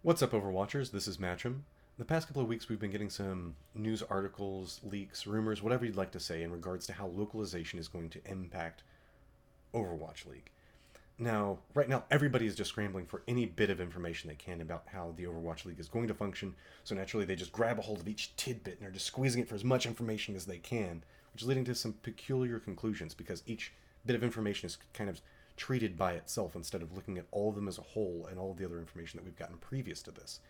What's up, Overwatchers? This is Matrym. The past couple of weeks, we've been getting some news articles, leaks, rumors, whatever you'd like to say, in regards to how localization is going to impact Overwatch League. Now, right now, everybody is just scrambling for any bit of information they can about how the Overwatch League is going to function, so naturally they just grab a hold of each tidbit and are just squeezing it for as much information as they can, which is leading to some peculiar conclusions because each bit of information is kind of treated by itself instead of looking at all of them as a whole and all of the other information that we've gotten previous to this.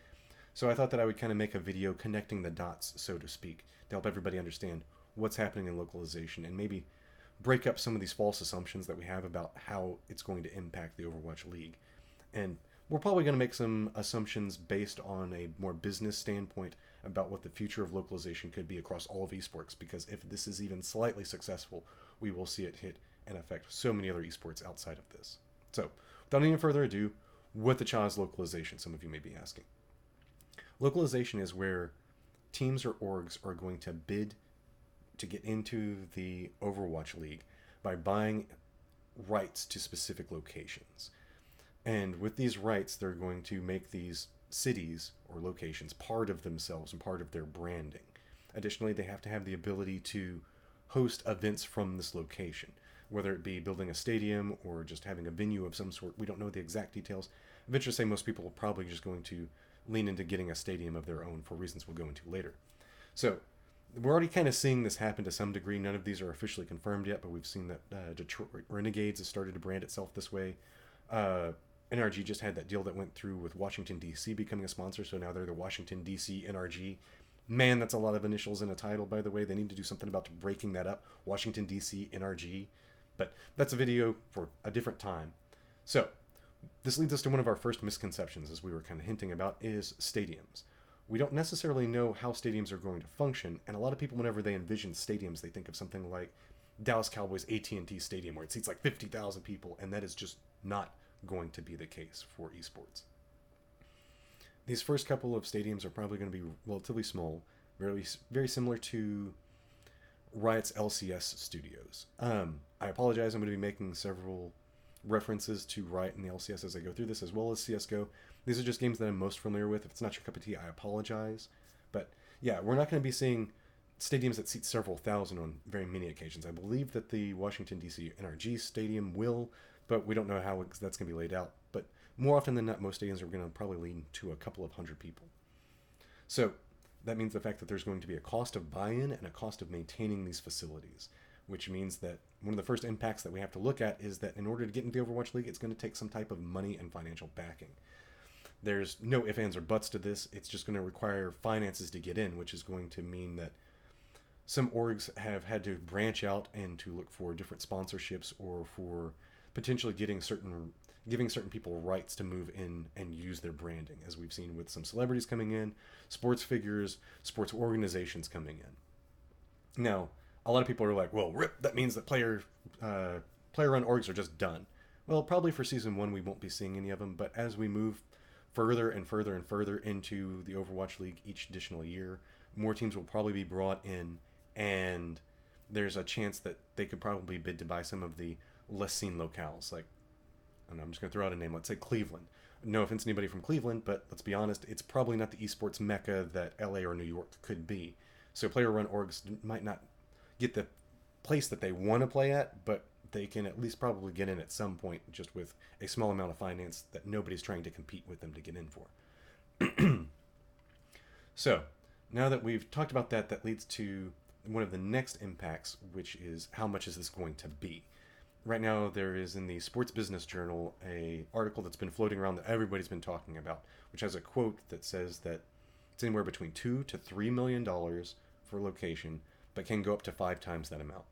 So I thought that I would kind of make a video connecting the dots, so to speak, to help everybody understand what's happening in localization and maybe break up some of these false assumptions that we have about how it's going to impact the Overwatch League. And we're probably going to make some assumptions based on a more business standpoint about what the future of localization could be across all of esports, because if this is even slightly successful, we will see it hit and affect so many other esports outside of this. So, without any further ado, what the cha is localization, some of you may be asking. Localization is where teams or orgs are going to bid to get into the Overwatch League by buying rights to specific locations. And with these rights, they're going to make these cities or locations part of themselves and part of their branding. Additionally, they have to have the ability to host events from this location, whether it be building a stadium or just having a venue of some sort. We don't know the exact details. I venture to say most people are probably just going to lean into getting a stadium of their own for reasons we'll go into later. So, we're already kind of seeing this happen to some degree. None of these are officially confirmed yet, but we've seen that Detroit Renegades has started to brand itself this way. NRG just had that deal that went through with Washington, D.C. becoming a sponsor, so now they're the Washington, D.C. NRG. Man, that's a lot of initials in a title, by the way. They need to do something about breaking that up. Washington, D.C. NRG. But that's a video for a different time. So, this leads us to one of our first misconceptions, as we were kind of hinting about, is stadiums. We don't necessarily know how stadiums are going to function, and a lot of people, whenever they envision stadiums, they think of something like Dallas Cowboys AT&T Stadium, where it seats like 50,000 people, and that is just not going to be the case for esports. These first couple of stadiums are probably going to be relatively small, very similar to Riot's LCS studios. I apologize, I'm going to be making several references to Riot and the LCS as I go through this, as well as CSGO. These are just games that I'm most familiar with. If it's not your cup of tea, I apologize. But yeah, we're not going to be seeing stadiums that seat several thousand on very many occasions. I believe that the Washington, D.C. NRG stadium will, but we don't know how that's going to be laid out. But more often than not, most stadiums are going to probably lean to a couple of hundred people. So that means the fact that there's going to be a cost of buy-in and a cost of maintaining these facilities, which means that one of the first impacts that we have to look at is that in order to get into the Overwatch League, it's going to take some type of money and financial backing. There's no ifs, ands, or buts to this. It's just going to require finances to get in, which is going to mean that some orgs have had to branch out and to look for different sponsorships or for potentially giving certain people rights to move in and use their branding, as we've seen with some celebrities coming in, sports figures, sports organizations coming in. Now, a lot of people are like, well, rip, that means that player-run orgs are just done. Well, probably for Season 1 we won't be seeing any of them, but as we move further and further and further into the Overwatch League each additional year, more teams will probably be brought in, and there's a chance that they could probably bid to buy some of the less seen locales. Like, and I'm just going to throw out a name, let's say Cleveland. No offense to anybody from Cleveland, but let's be honest, it's probably not the esports mecca that LA or New York could be. So player-run orgs might not get the place that they want to play at, but they can at least probably get in at some point just with a small amount of finance that nobody's trying to compete with them to get in for. So, now that we've talked about that, that leads to one of the next impacts, which is how much is this going to be? Right now, there is in the Sports Business Journal a article that's been floating around that everybody's been talking about, which has a quote that says that it's anywhere between $2 to $3 million for location, but can go up to 5 times that amount.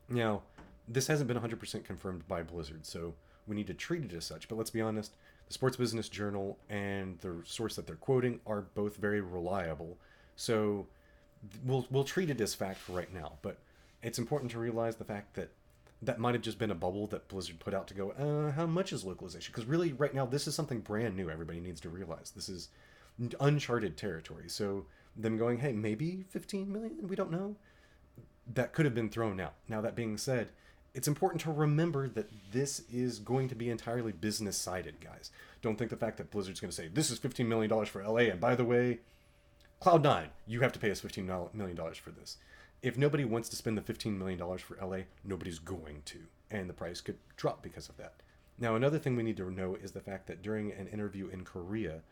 Now, this hasn't been 100% confirmed by Blizzard, so we need to treat it as such. But let's be honest, the Sports Business Journal and the source that they're quoting are both very reliable. So we'll treat it as fact for right now. But it's important to realize the fact that that might have just been a bubble that Blizzard put out to go, how much is localization? Because really, right now, this is something brand new. Everybody needs to realize this is uncharted territory. So them going, hey, maybe 15 million? We don't know. That could have been thrown out. Now, that being said, it's important to remember that this is going to be entirely business sided, guys. Don't think the fact that Blizzard's going to say, this is $15 million for LA, and by the way, Cloud9, you have to pay us $15 million for this. If nobody wants to spend the $15 million for LA, nobody's going to, and the price could drop because of that. Now, another thing we need to know is the fact that during an interview in Korea,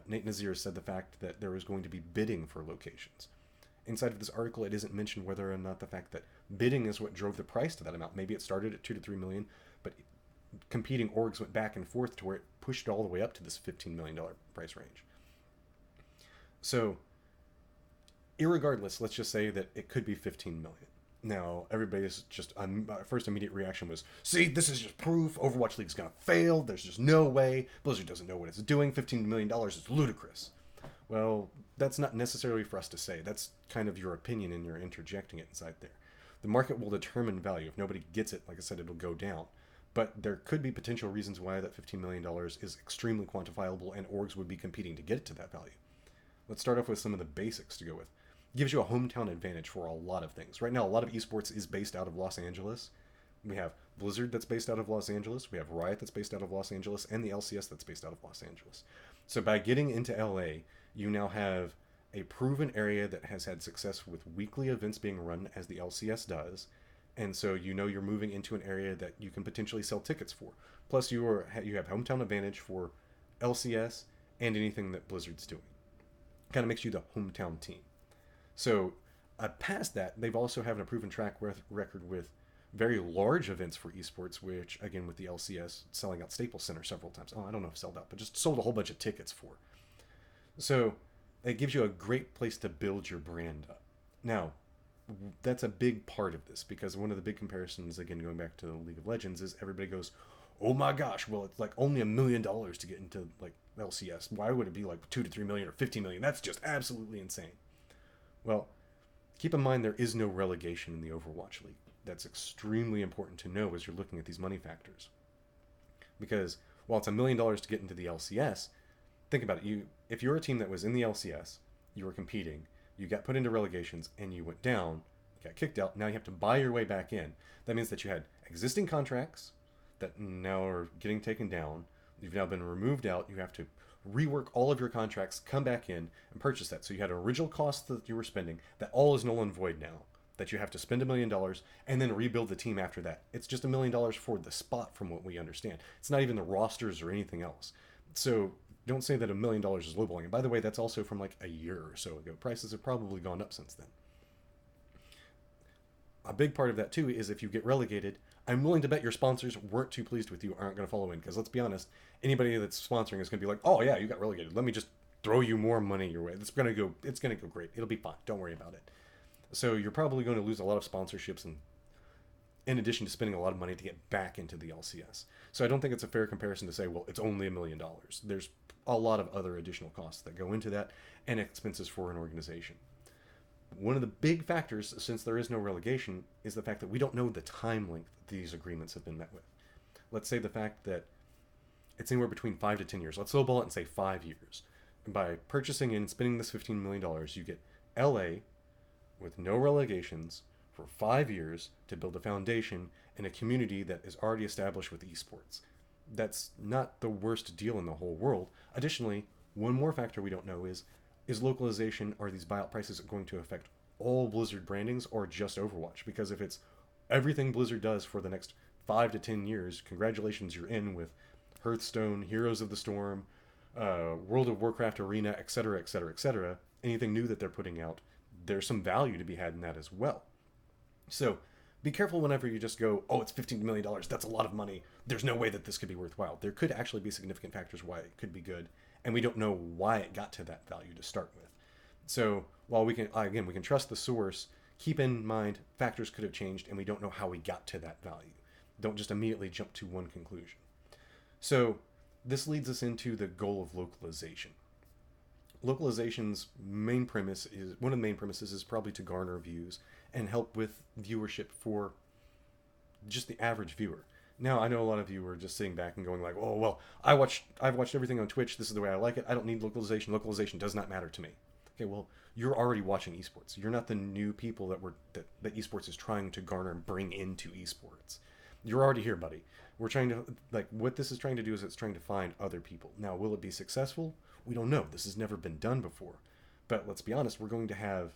Nate Nazir said the fact that there was going to be bidding for locations. Inside of this article, it isn't mentioned whether or not the fact that bidding is what drove the price to that amount. Maybe it started at 2 to 3 million, but competing orgs went back and forth to where it pushed it all the way up to this $15 million price range. So, irregardless, let's just say that it could be 15 million. Now, everybody's just, first immediate reaction was, see, this is just proof Overwatch League's gonna fail. There's just no way. Blizzard doesn't know what it's doing. $15 million is ludicrous. Well, that's not necessarily for us to say. That's kind of your opinion, and you're interjecting it inside there. The market will determine value. If nobody gets it, like I said, it'll go down. But there could be potential reasons why that $15 million is extremely quantifiable, and orgs would be competing to get it to that value. Let's start off with some of the basics to go with. It gives you a hometown advantage for a lot of things. Right now, a lot of esports is based out of Los Angeles. We have Blizzard that's based out of Los Angeles. We have Riot that's based out of Los Angeles, and the LCS that's based out of Los Angeles. So by getting into LA, you now have a proven area that has had success with weekly events being run as the LCS does. And so you know you're moving into an area that you can potentially sell tickets for. Plus you have hometown advantage for LCS and anything that Blizzard's doing. Kind of makes you the hometown team. So past that, they've also have a proven track record with very large events for esports, which again with the LCS selling out Staples Center several times. Oh, I don't know if sold out, but just sold a whole bunch of tickets for. So it gives you a great place to build your brand up. Now, that's a big part of this, because one of the big comparisons, again going back to League of Legends, is everybody goes, oh my gosh, well it's like only $1 million to get into like LCS. Why would it be like 2 to 3 million or 50 million? That's just absolutely insane. Well, keep in mind there is no relegation in the Overwatch League. That's extremely important to know as you're looking at these money factors. Because while it's $1 million to get into the LCS, think about it. If you're a team that was in the LCS, you were competing, you got put into relegations, and you went down, you got kicked out, now you have to buy your way back in. That means that you had existing contracts that now are getting taken down. You've now been removed out. You have to rework all of your contracts, come back in, and purchase that. So you had original costs that you were spending. That all is null and void now. That you have to spend $1 million and then rebuild the team after that. It's just $1 million for the spot, from what we understand. It's not even the rosters or anything else. So don't say that $1 million is lowballing. And by the way, that's also from like a year or so ago. Prices have probably gone up since then. A big part of that too is if you get relegated, I'm willing to bet your sponsors weren't too pleased with you, aren't going to follow in. Because let's be honest, anybody that's sponsoring is going to be like, oh yeah, you got relegated. Let me just throw you more money your way. It's going to go great. It'll be fine. Don't worry about it. So you're probably going to lose a lot of sponsorships, and in addition to spending a lot of money to get back into the LCS. So I don't think it's a fair comparison to say, well, it's only $1 million. There's a lot of other additional costs that go into that, and expenses for an organization. One of the big factors, since there is no relegation, is the fact that we don't know the time length that these agreements have been met with. Let's say the fact that it's anywhere between 5 to 10 years. Let's lowball it and say 5 years. And by purchasing and spending this $15 million, you get LA with no relegations for 5 years to build a foundation in a community that is already established with esports. That's not the worst deal in the whole world. Additionally, one more factor we don't know is localization, are these buyout prices going to affect all Blizzard brandings or just Overwatch? Because if it's everything Blizzard does for the next 5 to 10 years, congratulations, you're in with Hearthstone, Heroes of the Storm, World of Warcraft Arena, etc., etc., etc. Anything new that they're putting out, there's some value to be had in that as well. So be careful whenever you just go, oh, it's $15 million, that's a lot of money, there's no way that this could be worthwhile. There could actually be significant factors why it could be good, and we don't know why it got to that value to start with. So while we can trust the source, keep in mind factors could have changed, and we don't know how we got to that value. Don't just immediately jump to one conclusion. So this leads us into the goal of localization. Localization's main premise is, one of the main premises is probably to garner views and help with viewership for just the average viewer. Now, I know a lot of you are just sitting back and going like, oh, well, I've watched everything on Twitch. This is the way I like it. I don't need localization. Localization does not matter to me. Okay, well, you're already watching esports. You're not the new people that esports is trying to garner and bring into esports. You're already here, buddy. We're trying to, like, what this is trying to do is it's trying to find other people. Now, will it be successful? We don't know. This has never been done before. But let's be honest, we're going to have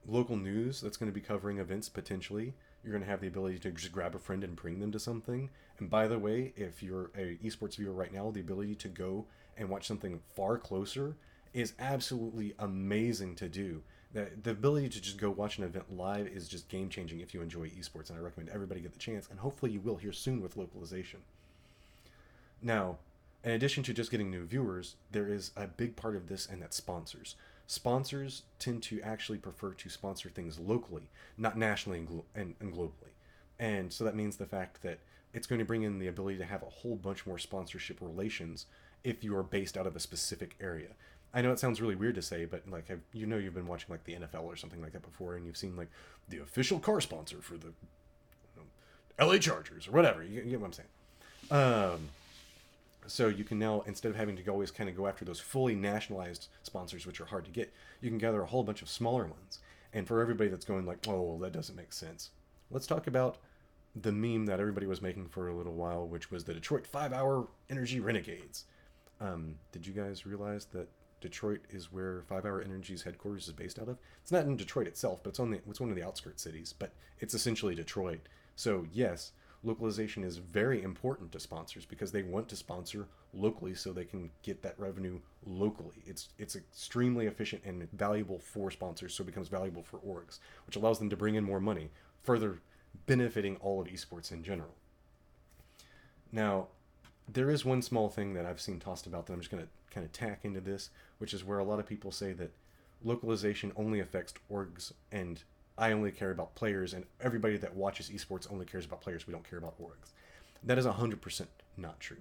local news that's going to be covering events potentially. You're going to have the ability to just grab a friend and bring them to something. And by the way, if you're a esports viewer right now, the ability to go and watch something far closer is absolutely amazing to do. The ability to just go watch an event live is just game changing if you enjoy esports, and I recommend everybody get the chance, and hopefully you will here soon with localization. Now, in addition to just getting new viewers, there is a big part of this, and that's sponsors. Sponsors tend to actually prefer to sponsor things locally, not nationally and globally. And so that means the fact that it's going to bring in the ability to have a whole bunch more sponsorship relations if you are based out of a specific area. I know it sounds really weird to say, but like you've been watching like the NFL or something like that before, and you've seen like the official car sponsor for the LA Chargers or whatever. You get what I'm saying? So you can now, instead of having to always kind of go after those fully nationalized sponsors, which are hard to get, you can gather a whole bunch of smaller ones. And for everybody that's going like, oh, well, that doesn't make sense, let's talk about the meme that everybody was making for a little while, which was the Detroit 5-Hour Energy Renegades. Did you guys realize that Detroit is where 5-Hour Energy's headquarters is based out of? It's not in Detroit itself, but it's one of the outskirts cities, but it's essentially Detroit. So yes, localization is very important to sponsors because they want to sponsor locally so they can get that revenue locally. It's extremely efficient and valuable for sponsors, so it becomes valuable for orgs, which allows them to bring in more money, further benefiting all of esports in general. Now, there is one small thing that I've seen tossed about that I'm just going to kind of tack into this, which is where a lot of people say that localization only affects orgs and I only care about players, and everybody that watches esports only cares about players. We don't care about orgs. That is 100% not true.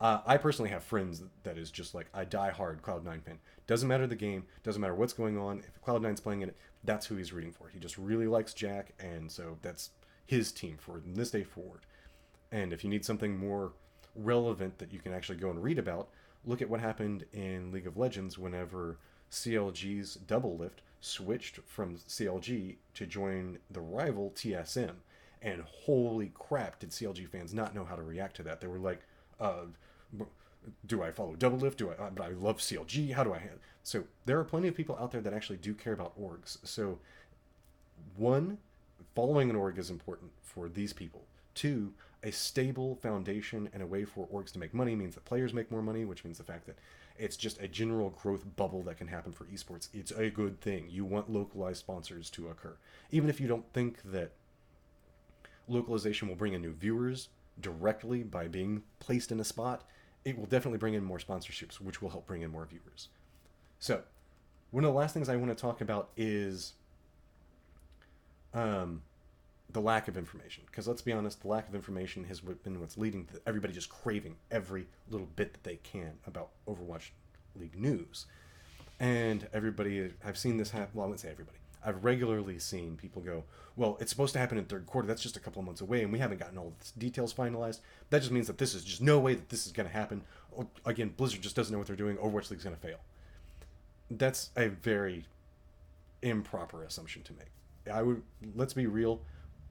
I personally have friends that is just like a die-hard Cloud9 fan. Doesn't matter the game, doesn't matter what's going on. If Cloud9's playing in it, that's who he's rooting for. He just really likes Jack, and so that's his team for this day forward. And if you need something more relevant that you can actually go and read about, look at what happened in League of Legends whenever CLG's Doublelift switched from CLG to join the rival TSM. And holy crap, did CLG fans not know how to react to that. They were like, do I follow Doublelift? But I love CLG. How do I handle? So there are plenty of people out there that actually do care about orgs. So one, following an org is important for these people. Two, a stable foundation and a way for orgs to make money means that players make more money, which means the fact that it's just a general growth bubble that can happen for esports. It's a good thing. You want localized sponsors to occur. Even if you don't think that localization will bring in new viewers directly by being placed in a spot, it will definitely bring in more sponsorships, which will help bring in more viewers. So, one of the last things I want to talk about is the lack of information. Because let's be honest, the lack of information has been what's leading to everybody just craving every little bit that they can about Overwatch League news. And everybody, I've seen this happen, well, I wouldn't say everybody. I've regularly seen people go, well, it's supposed to happen in third quarter. That's just a couple of months away, and we haven't gotten all the details finalized. That just means that this is just no way that this is going to happen. Again, Blizzard just doesn't know what they're doing. Overwatch League's going to fail. That's a very improper assumption to make. Let's be real.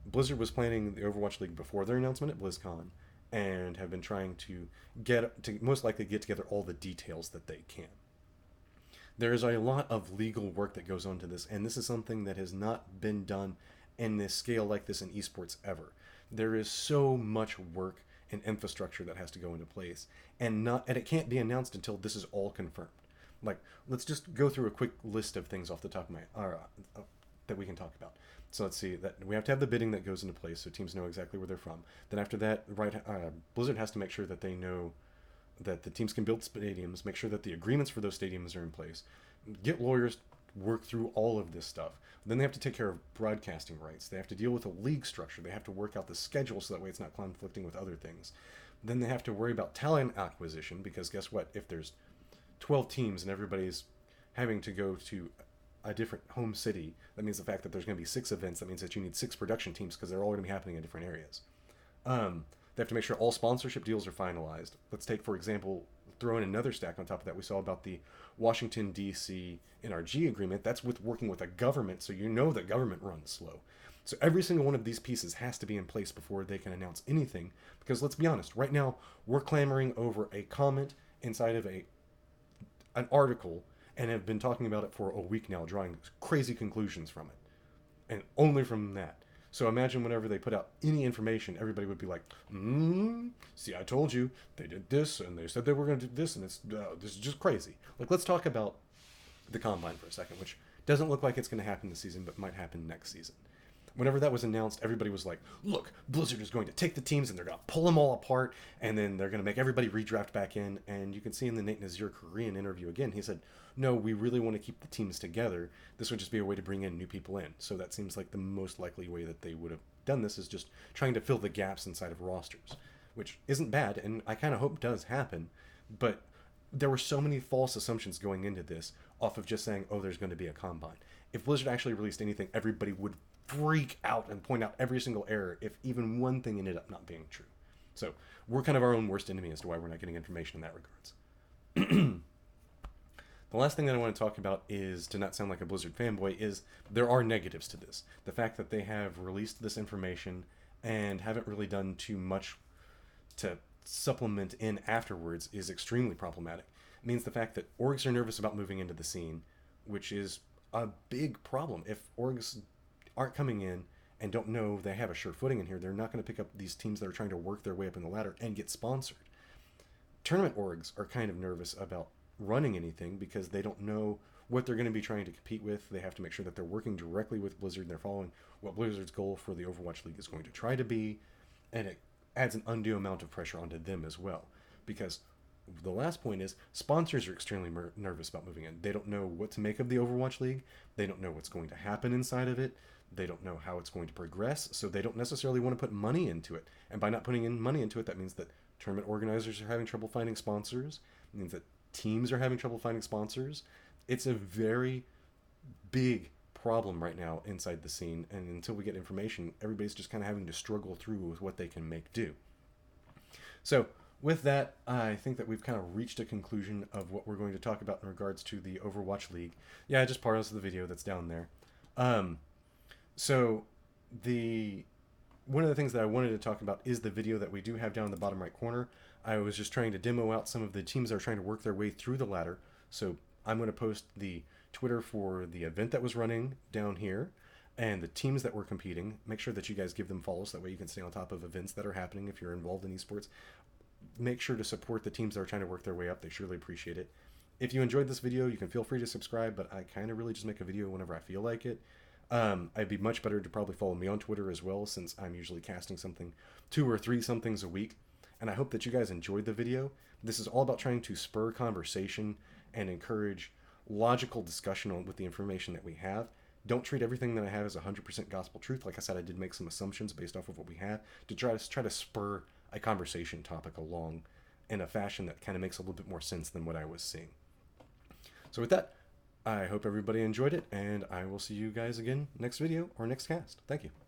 Blizzard was planning the Overwatch League before their announcement at BlizzCon, and have been trying to most likely get together all the details that they can. There is a lot of legal work that goes on to this, and this is something that has not been done in this scale like this in esports ever. There is so much work and infrastructure that has to go into place, and it can't be announced until this is all confirmed. Like, let's just go through a quick list of things off the top of that we can talk about. So let's see, that we have to have the bidding that goes into place so teams know exactly where they're from. Then after that, Blizzard has to make sure that they know that the teams can build stadiums, make sure that the agreements for those stadiums are in place, get lawyers, work through all of this stuff. Then they have to take care of broadcasting rights. They have to deal with a league structure. They have to work out the schedule so that way it's not conflicting with other things. Then they have to worry about talent acquisition, because guess what? If there's 12 teams and everybody's having to go to a different home city, that means the fact that there's going to be 6 events. That means that you need 6 production teams because they're all going to be happening in different areas. They have to make sure all sponsorship deals are finalized. Let's take, for example, throw in another stack on top of that. We saw about the Washington, D.C. NRG agreement. That's with working with a government, so you know that government runs slow. So every single one of these pieces has to be in place before they can announce anything. Because let's be honest, right now we're clamoring over a comment inside of an article and have been talking about it for a week now, drawing crazy conclusions from it. And only from that. So imagine whenever they put out any information, everybody would be like, see, I told you, they did this, and they said they were going to do this, and this is just crazy. Like, let's talk about the Combine for a second, which doesn't look like it's going to happen this season, but might happen next season. Whenever that was announced, everybody was like, look, Blizzard is going to take the teams and they're going to pull them all apart, and then they're going to make everybody redraft back in. And you can see in the Nate Nazir Korean interview again, he said, no, we really want to keep the teams together. This would just be a way to bring in new people in. So that seems like the most likely way that they would have done this, is just trying to fill the gaps inside of rosters, which isn't bad, and I kind of hope does happen. But there were so many false assumptions going into this off of just saying, oh, there's going to be a Combine. If Blizzard actually released anything, everybody would freak out and point out every single error if even one thing ended up not being true. So we're kind of our own worst enemy as to why we're not getting information in that regards. The last thing that I want to talk about is, to not sound like a Blizzard fanboy, is there are negatives to this. The fact that they have released this information and haven't really done too much to supplement in afterwards is extremely problematic. It means the fact that orgs are nervous about moving into the scene, which is a big problem. If orgs aren't coming in and don't know they have a sure footing in here, they're not going to pick up these teams that are trying to work their way up in the ladder and get sponsored. Tournament orgs are kind of nervous about running anything because they don't know what they're going to be trying to compete with. They have to make sure that they're working directly with Blizzard and they're following what Blizzard's goal for the Overwatch League is going to try to be, and it adds an undue amount of pressure onto them as well. Because the last point is, sponsors are extremely nervous about moving in. They don't know what to make of the Overwatch League. They don't know what's going to happen inside of it. They don't know how it's going to progress, so they don't necessarily want to put money into it. And by not putting in money into it, that means that tournament organizers are having trouble finding sponsors. It means that teams are having trouble finding sponsors. It's a very big problem right now inside the scene, and until we get information, everybody's just kind of having to struggle through with what they can make do. So with that, I think that we've kind of reached a conclusion of what we're going to talk about in regards to the Overwatch League. Yeah, I just paused the video that's down there. So one of the things that I wanted to talk about is the video that we do have down in the bottom right corner. I was just trying to demo out some of the teams that are trying to work their way through the ladder. So I'm going to post the Twitter for the event that was running down here and the teams that were competing. Make sure that you guys give them follows. That way you can stay on top of events that are happening if you're involved in esports. Make sure to support the teams that are trying to work their way up. They surely appreciate it. If you enjoyed this video, you can feel free to subscribe, but I kind of really just make a video whenever I feel like it. I'd be much better to probably follow me on Twitter as well, since I'm usually casting something 2 or 3 somethings a week. And I hope that you guys enjoyed the video. This is all about trying to spur conversation and encourage logical discussion with the information that we have. Don't treat everything that I have as 100% gospel truth. Like I said, I did make some assumptions based off of what we have to try to spur a conversation topic along in a fashion that kind of makes a little bit more sense than what I was seeing. So with that, I hope everybody enjoyed it, and I will see you guys again next video or next cast. Thank you.